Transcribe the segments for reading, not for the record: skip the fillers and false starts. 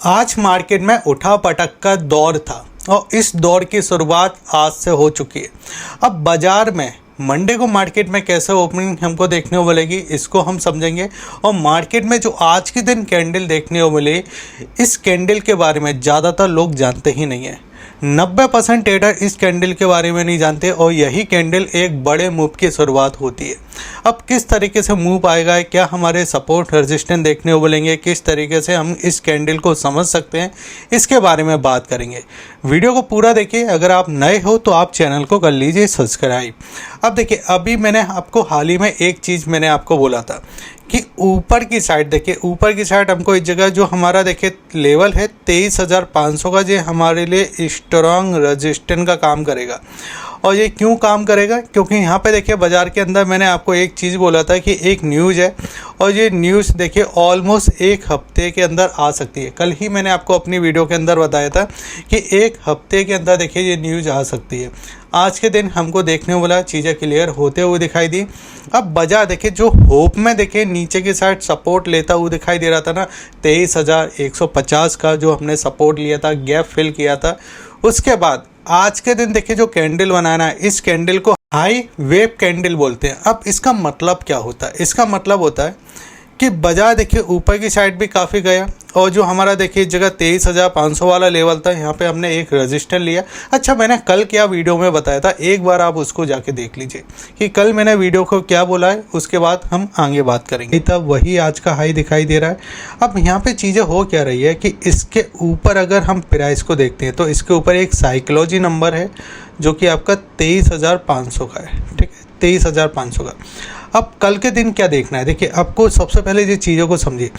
आज मार्केट में उठा पटक का दौर था और इस दौर की शुरुआत आज से हो चुकी है। अब बाजार में मंडे को मार्केट में कैसे ओपनिंग हमको देखने को मिलेगी इसको हम समझेंगे। और मार्केट में जो आज के दिन कैंडल देखने को मिले, इस कैंडल के बारे में ज़्यादातर लोग जानते ही नहीं हैं। 90% ट्रेडर इस कैंडल के बारे में नहीं जानते और यही कैंडल एक बड़े मूव की शुरुआत होती है। अब किस तरीके से मूव आएगा, क्या हमारे सपोर्ट रेजिस्टेंस देखने को मिलेंगे, किस तरीके से हम इस कैंडल को समझ सकते हैं, इसके बारे में बात करेंगे। वीडियो को पूरा देखिए। अगर आप नए हो तो आप चैनल को कर लीजिए सब्सक्राइब। अब देखिए, अभी मैंने आपको हाल ही में एक चीज़ मैंने आपको बोला था कि ऊपर की साइड देखिए, ऊपर की साइड हमको इस जगह जो हमारा देखिए लेवल है 23,500 का, ये हमारे लिए स्ट्रॉन्ग रेजिस्टेंस का काम करेगा। और ये क्यों काम करेगा, क्योंकि यहाँ पे देखिए बाज़ार के अंदर मैंने आपको एक चीज़ बोला था कि एक न्यूज़ है और ये न्यूज़ देखिए ऑलमोस्ट एक हफ्ते के अंदर आ सकती है। कल ही मैंने आपको अपनी वीडियो के अंदर बताया था कि एक हफ्ते के अंदर देखिए ये न्यूज़ आ सकती है। आज के दिन हमको देखने को मिला, चीज़ें क्लियर होते हुए दिखाई दी। अब बाजार देखिए जो होप में देखिए नीचे की साइड सपोर्ट लेता हुआ दिखाई दे रहा था ना, 23,150 का जो हमने सपोर्ट लिया था, गैप फिल किया था। उसके बाद आज के दिन देखिए जो कैंडल बनाना है, इस कैंडल को हाई वेव कैंडल बोलते हैं। अब इसका मतलब क्या होता है, इसका मतलब होता है कि बाजार देखिए ऊपर की साइड भी काफ़ी गया और जो हमारा देखिए जगह 23,500 वाला लेवल था, यहाँ पे हमने एक रेजिस्टेंस लिया। अच्छा, मैंने कल क्या वीडियो में बताया था, एक बार आप उसको जाके देख लीजिए कि कल मैंने वीडियो को क्या बोला है, उसके बाद हम आगे बात करेंगे। तब वही आज का हाई दिखाई दे रहा है। अब यहाँ पे चीज़ें हो क्या रही है कि इसके ऊपर अगर हम प्राइस को देखते हैं तो इसके ऊपर एक साइकोलॉजी नंबर है जो कि आपका 23,500 का है। ठीक है, 23,500 का। अब कल के दिन क्या देखना है, देखिए आपको सबसे पहले ये चीज़ों को समझिए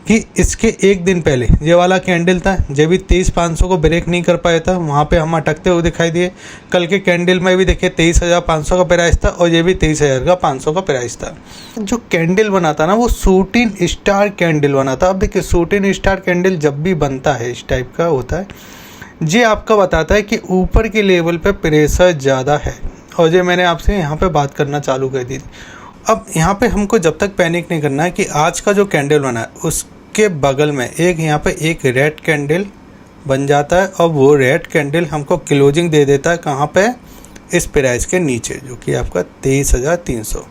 कि इसके एक दिन पहले ये वाला कैंडल था, जब भी 23,500 को ब्रेक नहीं कर पाया था, वहाँ पे हम अटकते हुए दिखाई दिए। कल के कैंडल में भी देखिए 23,500 का प्राइस था और ये भी 23,500 का प्राइस था। जो कैंडल बना था ना, वो शूटिंग स्टार कैंडल बना था। अब देखिए शूटिंग स्टार कैंडल जब भी बनता है इस टाइप का होता है, ये आपका बताता है कि ऊपर के लेवल पे प्रेशर ज़्यादा है। और ये मैंने आपसे यहाँ पे बात करना चालू कर दी थी। अब यहाँ पे हमको जब तक पैनिक नहीं करना है कि आज का जो कैंडल बना है उसके बगल में एक यहाँ पे एक रेड कैंडल बन जाता है और वो रेड कैंडल हमको क्लोजिंग दे देता है कहाँ पे, इस प्राइस के नीचे जो कि आपका 23,300।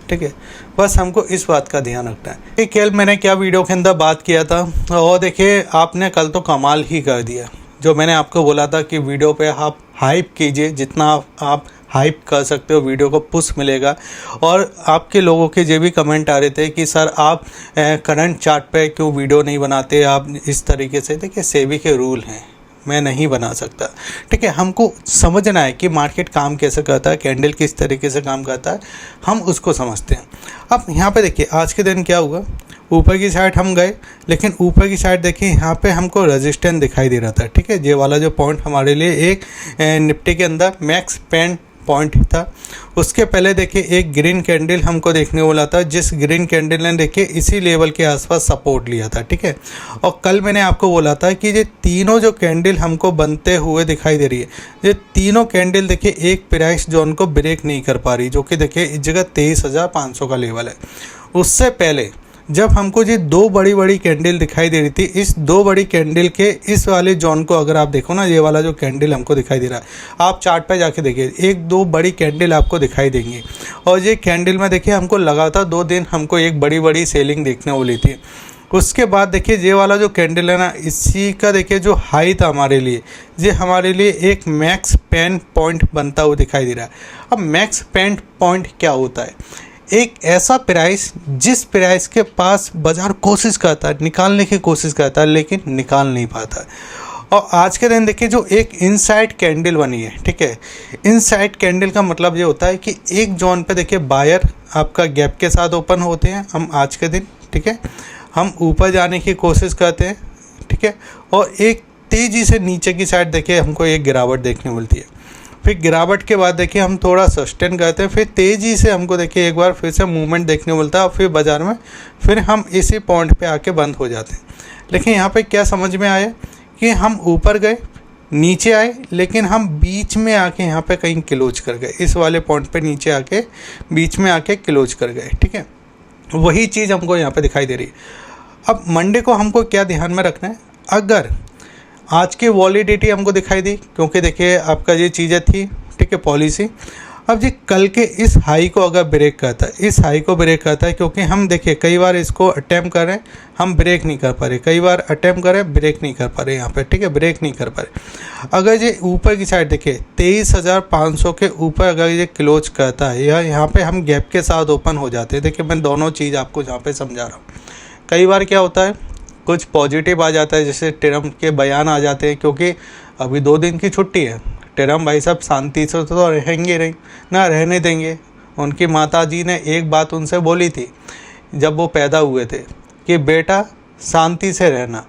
ठीक है, बस हमको इस बात का ध्यान रखना है। कल मैंने क्या वीडियो के अंदर बात किया था और देखिए आपने कल तो कमाल ही कर दिया। जो मैंने आपको बोला था कि वीडियो पे आप हाइप कीजिए, जितना आप हाइप कर सकते हो वीडियो को पुश मिलेगा। और आपके लोगों के ये भी कमेंट आ रहे थे कि सर आप करंट चार्ट पे क्यों वीडियो नहीं बनाते आप इस तरीके से। देखिए सेबी के रूल हैं, मैं नहीं बना सकता। ठीक है, हमको समझना है कि मार्केट काम कैसे करता है, कैंडल किस तरीके से काम करता है, हम उसको समझते हैं। अब यहाँ पे देखिए आज के दिन क्या हुआ, ऊपर की साइड हम गए, लेकिन ऊपर की साइड देखिए यहाँ पे हमको रेजिस्टेंस दिखाई दे रहा था। ठीक है, ये वाला जो पॉइंट हमारे लिए एक निफ्टी के अंदर मैक्स पेन पॉइंट था। उसके पहले देखिए एक ग्रीन कैंडल हमको देखने को मिला था, जिस ग्रीन कैंडल ने देखिए इसी लेवल के आसपास सपोर्ट लिया था। ठीक है, और कल मैंने आपको बोला था कि ये तीनों जो कैंडल हमको बनते हुए दिखाई दे रही है, ये तीनों कैंडल देखिए एक प्राइस जोन को ब्रेक नहीं कर पा रही, जो कि देखिए इस जगह 23,500 का लेवल है। उससे पहले जब हमको ये दो बड़ी बड़ी कैंडल दिखाई दे रही थी, इस दो बड़ी कैंडल के इस वाले जोन को अगर आप देखो ना, ये वाला जो कैंडल हमको दिखाई दे रहा है, आप चार्ट पे जाके देखिए एक दो बड़ी कैंडल आपको दिखाई देंगी। और ये कैंडल में देखिए हमको लगा था 2 दिन हमको एक बड़ी बड़ी सेलिंग देखने को मिली थी। उसके बाद देखिए ये वाला जो कैंडल है ना, इसी का देखिए जो हाई था हमारे लिए, ये हमारे लिए एक मैक्स पेन पॉइंट बनता हुआ दिखाई दे रहा है। अब मैक्स पेन पॉइंट क्या होता है, एक ऐसा प्राइस जिस प्राइस के पास बाजार कोशिश करता है, निकालने की कोशिश करता है, लेकिन निकाल नहीं पाता है। और आज के दिन देखिए जो एक इनसाइड कैंडल बनी है। ठीक है, इनसाइड कैंडल का मतलब ये होता है कि एक जोन पे देखिए बायर आपका गैप के साथ ओपन होते हैं हम आज के दिन। ठीक है, हम ऊपर जाने की कोशिश करते हैं। ठीक है, और एक तेज़ी से नीचे की साइड देखिए हमको एक गिरावट देखने मिलती है। फिर गिरावट के बाद देखिए हम थोड़ा सस्टेन करते हैं, फिर तेज़ी से हमको देखिए एक बार फिर से मूवमेंट देखने को मिलता है और फिर बाज़ार में फिर हम इसी पॉइंट पे आके बंद हो जाते हैं। लेकिन यहाँ पे क्या समझ में आया कि हम ऊपर गए, नीचे आए, लेकिन हम बीच में आके यहाँ पे कहीं क्लोज कर गए, इस वाले पॉइंट पे नीचे आके बीच में आके क्लोज कर गए। ठीक है, वही चीज़ हमको यहाँ पे दिखाई दे रही है। अब मंडे को हमको क्या ध्यान में रखना है, अगर आज की वॉलिडिटी हमको दिखाई दी, क्योंकि देखिए आपका ये चीज़ें थी, ठीक है, पॉलिसी। अब जी कल के इस हाई को अगर ब्रेक करता है, इस हाई को ब्रेक करता है, क्योंकि हम देखिए कई बार इसको अटैम्प्ट कर रहे हैं, हम ब्रेक नहीं कर पा रहे, कई बार अटैम्प्ट करें ब्रेक नहीं कर पा रहे यहाँ पे, ठीक है, ब्रेक नहीं कर पा रहे। अगर ये ऊपर की साइड देखिए 23,500 के ऊपर अगर ये क्लोज करता है या यहाँ पे हम गैप के साथ ओपन हो जाते हैं, देखिए मैं दोनों चीज़ आपको यहाँ पे समझा रहा हूँ। कई बार क्या होता है, कुछ पॉजिटिव आ जाता है, जैसे ट्रम्प के बयान आ जाते हैं, क्योंकि अभी 2 दिन की छुट्टी है। ट्रम्प भाई साहब शांति से तो रहेंगे नहीं ना, रहने देंगे। उनकी माता जी ने एक बात उनसे बोली थी जब वो पैदा हुए थे कि बेटा शांति से रहना,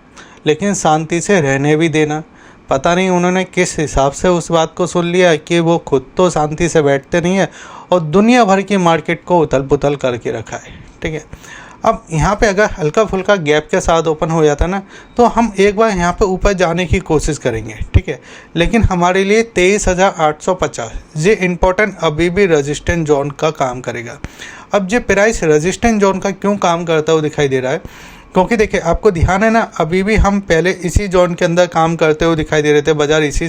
लेकिन शांति से रहने भी देना। पता नहीं उन्होंने किस हिसाब से उस बात को सुन लिया कि वो खुद तो शांति से बैठते नहीं है और दुनिया भर की मार्केट को उथल पुथल करके रखा है, ठीक है। अब यहाँ पे अगर हल्का फुल्का गैप के साथ ओपन हो जाता ना, तो हम एक बार यहाँ पे ऊपर जाने की कोशिश करेंगे, ठीक है। लेकिन हमारे लिए 23,850 ये इम्पोर्टेंट अभी भी रेजिस्टेंट जोन का काम करेगा। अब ये प्राइस रेजिस्टेंट जोन का क्यों काम करता हुआ दिखाई दे रहा है, क्योंकि देखिए आपको ध्यान है ना, अभी भी हम पहले इसी जोन के अंदर काम करते हुए दिखाई दे रहे थे। बाजार इसी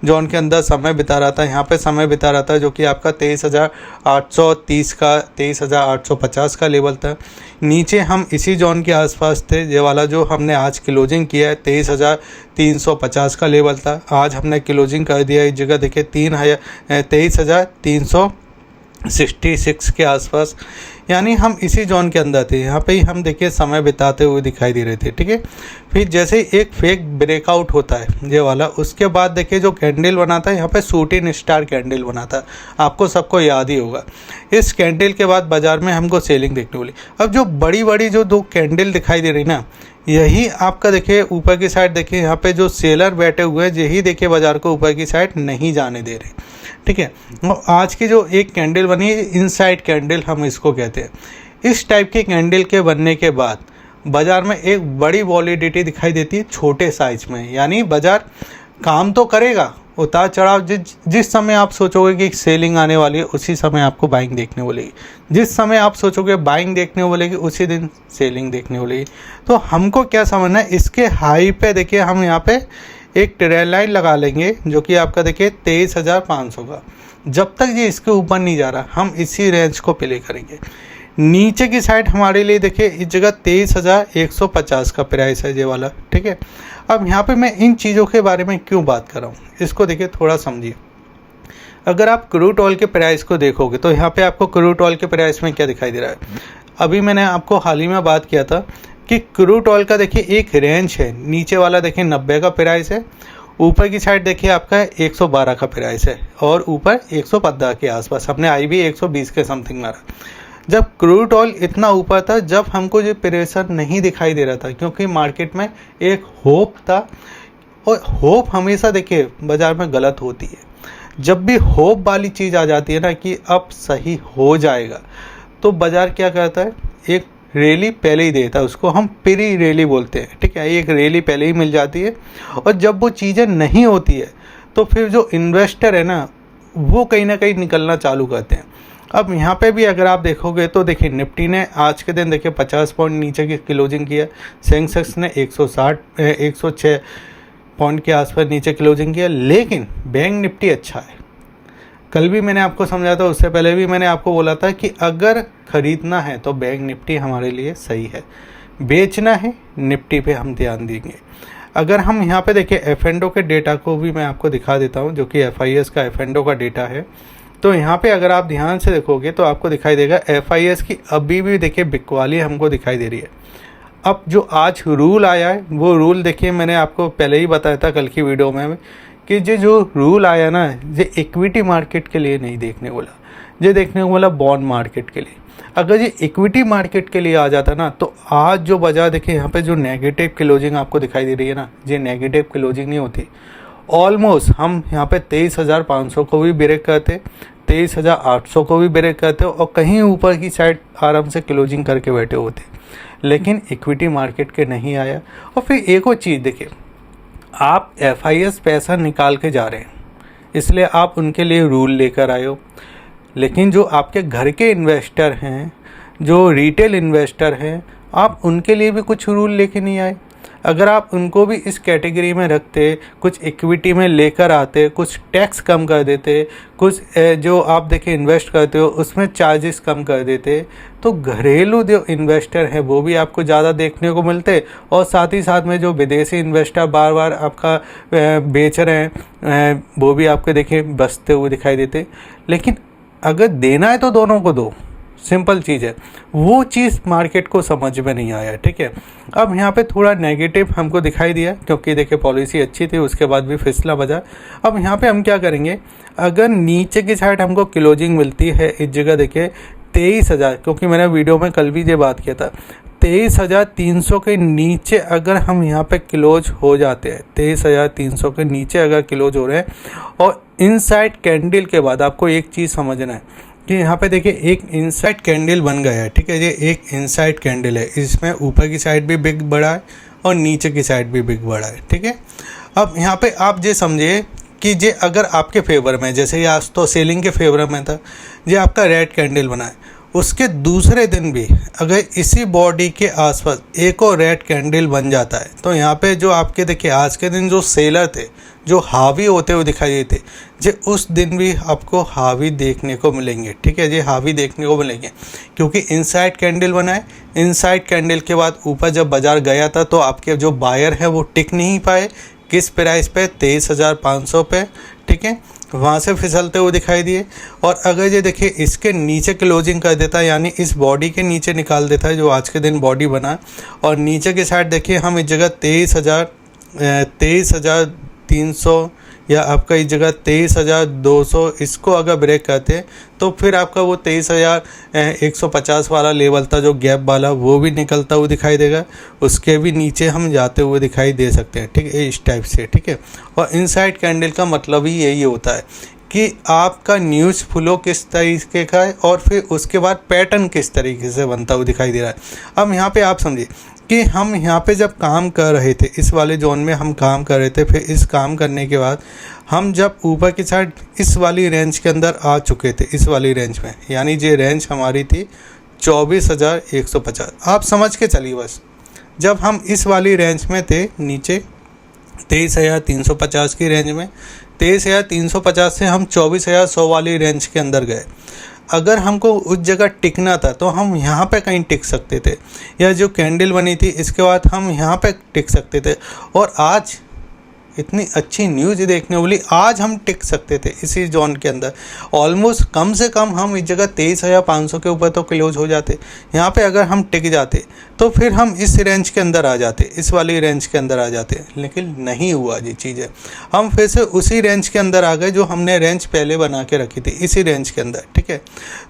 जोन के अंदर समय बिता रहा था, यहाँ पे समय बिता रहा था, जो कि आपका 23,830 का 23,850 का लेवल था। नीचे हम इसी जोन के आसपास थे, ये वाला जो हमने आज क्लोजिंग किया है 23,350 का लेवल था। आज हमने क्लोजिंग कर दिया इस जगह देखिए 23,366 के आसपास, यानी हम इसी जोन के अंदर थे। यहाँ पे ही हम देखिए समय बिताते हुए दिखाई दे रहे थे, ठीक है। फिर जैसे ही एक फेक ब्रेकआउट होता है ये वाला, उसके बाद देखिए जो कैंडल बनाता है यहाँ पे शूटिंग स्टार कैंडल बनाता है, आपको सबको याद ही होगा। इस कैंडल के बाद बाजार में हमको सेलिंग देखने मिली। अब जो बड़ी बड़ी जो 2 कैंडल दिखाई दे रही ना, यही आपका देखिए ऊपर की साइड देखिए यहाँ पे जो सेलर बैठे हुए हैं, यही देखिए बाजार को ऊपर की साइड नहीं जाने दे रहे, ठीक है। और आज की जो एक कैंडल बनी है, इनसाइड कैंडल हम इसको कहते हैं। इस टाइप की कैंडल के बनने के बाद बाजार में एक बड़ी वॉलिडिटी दिखाई देती है छोटे साइज में, यानी बाजार काम तो करेगा, उतार चढ़ाव जिस समय आप सोचोगे कि सेलिंग आने वाली है, उसी समय आपको बाइंग देखने बोलेगी। जिस समय आप सोचोगे बाइंग देखने बोलेगी, उसी दिन सेलिंग देखने बोलेगी। तो हमको क्या समझना है, इसके हाई पे देखिए हम यहाँ पे एक ट्रेंड लाइन लगा लेंगे, जो कि आपका देखिए 23,500 का। जब तक ये इसके ऊपर नहीं जा रहा, हम इसी रेंज को प्ले करेंगे। नीचे की साइड हमारे लिए देखिए इस जगह 23,150 का प्राइस है ये वाला, ठीक है। अब यहाँ पे मैं इन चीज़ों के बारे में क्यों बात कर रहा हूँ, इसको देखिए थोड़ा समझिए। अगर आप क्रूड ऑयल के प्राइस को देखोगे तो यहाँ पे आपको क्रूड ऑयल के प्राइस में क्या दिखाई दे रहा है। अभी मैंने आपको हाल ही में बात किया था कि क्रूड ऑयल का देखिए एक रेंज है, नीचे वाला देखिए 90 का प्राइस है, ऊपर की साइड देखिए आपका 112 का प्राइस है, और ऊपर 115 के आसपास। हमने आई भी 120 के समथिंग मारा। जब क्रूड ऑयल इतना ऊपर था, जब हमको ये प्रेशर नहीं दिखाई दे रहा था, क्योंकि मार्केट में एक होप था, और होप हमेशा देखिए बाजार में गलत होती है। जब भी होप वाली चीज़ आ जाती है ना कि अब सही हो जाएगा, तो बाजार क्या करता है, एक रैली पहले ही देता है, उसको हम प्री रैली बोलते हैं, ठीक है। एक रैली पहले ही मिल जाती है, और जब वो चीज़ें नहीं होती है तो फिर जो इन्वेस्टर है ना, वो कहीं ना कहीं निकलना चालू करते हैं। अब यहाँ पे भी अगर आप देखोगे तो देखिए निफ्टी ने आज के दिन देखिए 50 पॉइंट नीचे की क्लोजिंग किया, सेंसेक्स ने 106 पॉइंट के आसपास नीचे क्लोजिंग किया, लेकिन बैंक निफ्टी अच्छा है। कल भी मैंने आपको समझाया था, उससे पहले भी मैंने आपको बोला था कि अगर ख़रीदना है तो बैंक निफ्टी हमारे लिए सही है, बेचना है निफ्टी पे हम ध्यान देंगे। अगर हम यहाँ पे देखें F&O के डेटा को भी मैं आपको दिखा देता हूँ, जो कि FIS का F&O का डेटा है। तो यहाँ पे अगर आप ध्यान से देखोगे तो आपको दिखाई देगा FIS की अभी भी देखिए बिकवाली हमको दिखाई दे रही है। अब जो आज रूल आया है, वो रूल देखिए मैंने आपको पहले ही बताया था कल की वीडियो में कि ये जो रूल आया ना, ये इक्विटी मार्केट के लिए नहीं देखने वाला, ये देखने को बोला बॉन्ड मार्केट के लिए। अगर ये इक्विटी मार्केट के लिए आ जाता ना, तो आज जो बाजार देखिए यहाँ पे जो नेगेटिव क्लोजिंग आपको दिखाई दे रही है ना, ये नेगेटिव क्लोजिंग नहीं होती। ऑलमोस्ट हम यहाँ पे 23,500 को भी ब्रेक करते, 23,800 को भी ब्रेक करते, और कहीं ऊपर की साइड आराम से क्लोजिंग करके बैठे होते, लेकिन इक्विटी मार्केट के नहीं आया। और फिर एक और चीज़ देखिए, आप FIS पैसा निकाल के जा रहे हैं, इसलिए आप उनके लिए रूल लेकर आए हो, लेकिन जो आपके घर के इन्वेस्टर हैं, जो रिटेल इन्वेस्टर हैं, आप उनके लिए भी कुछ रूल लेके नहीं आए। अगर आप उनको भी इस कैटेगरी में रखते, कुछ इक्विटी में लेकर आते, कुछ टैक्स कम कर देते, कुछ जो आप देखिए इन्वेस्ट करते हो उसमें चार्जेस कम कर देते, तो घरेलू जो इन्वेस्टर हैं वो भी आपको ज़्यादा देखने को मिलते, और साथ ही साथ में जो विदेशी इन्वेस्टर बार बार आपका बेच रहे हैं वो भी आपके देखिए बचते हुए दिखाई देते। लेकिन अगर देना है तो दोनों को दो, सिंपल चीज़ है। वो चीज़ मार्केट को समझ में नहीं आया, ठीक है। अब यहाँ पे थोड़ा नेगेटिव हमको दिखाई दिया, क्योंकि देखिए पॉलिसी अच्छी थी, उसके बाद भी फिसला बाजार। अब यहाँ पे हम क्या करेंगे, अगर नीचे की साइड हमको क्लोजिंग मिलती है इस जगह देखिए 23,000, क्योंकि मैंने वीडियो में कल भी ये बात किया था, 23,300 के नीचे अगर हम यहाँ पे क्लोज हो जाते हैं, 23,300 के नीचे अगर क्लोज हो रहे हैं, और इनसाइड कैंडल के बाद आपको एक चीज़ समझना है कि यहाँ पे देखिए एक इनसाइड कैंडल बन गया है, ठीक है। ये एक इनसाइड कैंडल है, इसमें ऊपर की साइड भी बिग बढ़ा है और नीचे की साइड भी बिग बढ़ा है, ठीक है। अब यहाँ पे आप ये समझिए कि ये अगर आपके फेवर में, जैसे ये आज तो सेलिंग के फेवर में था, ये आपका रेड कैंडल बना है, उसके दूसरे दिन भी अगर इसी बॉडी के आसपास एक और रेड कैंडल बन जाता है, तो यहाँ पे जो आपके देखिए आज के दिन जो सेलर थे, जो हावी होते हुए दिखाई देते, जे उस दिन भी आपको हावी देखने को मिलेंगे, ठीक है। ये हावी देखने को मिलेंगे क्योंकि इनसाइड कैंडल बना है। इनसाइड कैंडल के बाद ऊपर जब बाजार गया था तो आपके जो बायर हैं वो टिक नहीं पाए, किस प्राइस पे, 23,500 पे, ठीक है। वहाँ से फिसलते हुए दिखाई दिए। और अगर ये देखिए इसके नीचे क्लोजिंग कर देता है, यानी इस बॉडी के नीचे निकाल देता है जो आज के दिन बॉडी बना, और नीचे की साइड देखिए हम इस जगह 23,300 या आपका इस जगह 23,200 इसको अगर ब्रेक करते हैं तो फिर आपका वो 23,150 वाला लेवल था जो गैप वाला, वो भी निकलता हुआ दिखाई देगा। उसके भी नीचे हम जाते हुए दिखाई दे सकते हैं, ठीक है, इस टाइप से, ठीक है। और इनसाइड कैंडल का मतलब ही यही होता है कि आपका न्यूज़ फ्लो किस तरीके का है और फिर उसके बाद पैटर्न किस तरीके से बनता हुआ दिखाई दे रहा है। अब यहाँ पे आप समझिए कि हम यहाँ पे जब काम कर रहे थे, इस वाले जोन में हम काम कर रहे थे, फिर इस काम करने के बाद हम जब ऊपर की साइड इस वाली रेंज के अंदर आ चुके थे, इस वाली रेंज में, यानी ये रेंज हमारी थी 24,150। आप समझ के चलिए बस, जब हम इस वाली रेंज में थे नीचे 23,350 की रेंज में, 23,350 से हम 24,100 वाली रेंज के अंदर गए। अगर हमको उस जगह टिकना था तो हम यहाँ पे कहीं टिक सकते थे, या जो कैंडल बनी थी इसके बाद हम यहाँ पे टिक सकते थे। और आज इतनी अच्छी न्यूज़ देखने वाली, आज हम टिक सकते थे इसी जोन के अंदर। ऑलमोस्ट कम से कम हम इस जगह 23,500 के ऊपर तो क्लोज हो जाते। यहाँ पे अगर हम टिक जाते तो फिर हम इस रेंज के अंदर आ जाते, इस वाली रेंज के अंदर आ जाते, लेकिन नहीं हुआ ये चीज़ें। हम फिर से उसी रेंज के अंदर आ गए जो हमने रेंज पहले बना के रखी थी, इसी रेंज के अंदर, ठीक है।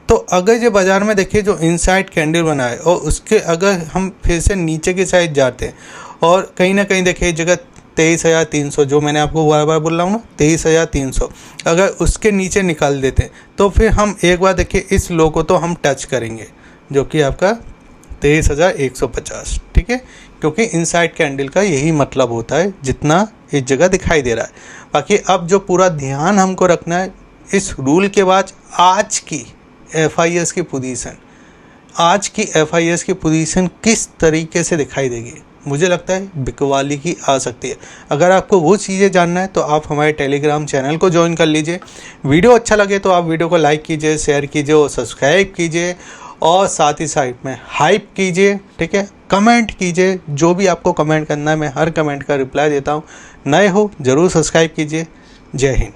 तो अगर ये बाज़ार में देखिए जो इनसाइड कैंडल बना है और उसके अगर हम फिर से नीचे की साइड जाते हैं और कहीं ना कहीं देखिए जगह 23,300 जो मैंने आपको बार बार बोल रहा हूँ ना, 23,300 अगर उसके नीचे निकाल देते हैं तो फिर हम एक बार देखिए इस लो को तो हम टच करेंगे, जो कि आपका 23,150, ठीक है। क्योंकि इनसाइड कैंडल का यही मतलब होता है जितना इस जगह दिखाई दे रहा है। बाकी अब जो पूरा ध्यान हमको रखना है इस रूल के बाद, आज की FIS की पोजीशन, आज की FIS की पोजीशन किस तरीके से दिखाई देगी, मुझे लगता है बिकवाली की आ सकती है। अगर आपको वो चीज़ें जानना है तो आप हमारे टेलीग्राम चैनल को ज्वाइन कर लीजिए। वीडियो अच्छा लगे तो आप वीडियो को लाइक कीजिए, शेयर कीजिए और सब्सक्राइब कीजिए, और साथ ही साइड में हाइप कीजिए, ठीक है। कमेंट कीजिए, जो भी आपको कमेंट करना है मैं हर कमेंट का रिप्लाई देता हूँ। नए हो ज़रूर सब्सक्राइब कीजिए। जय हिंद।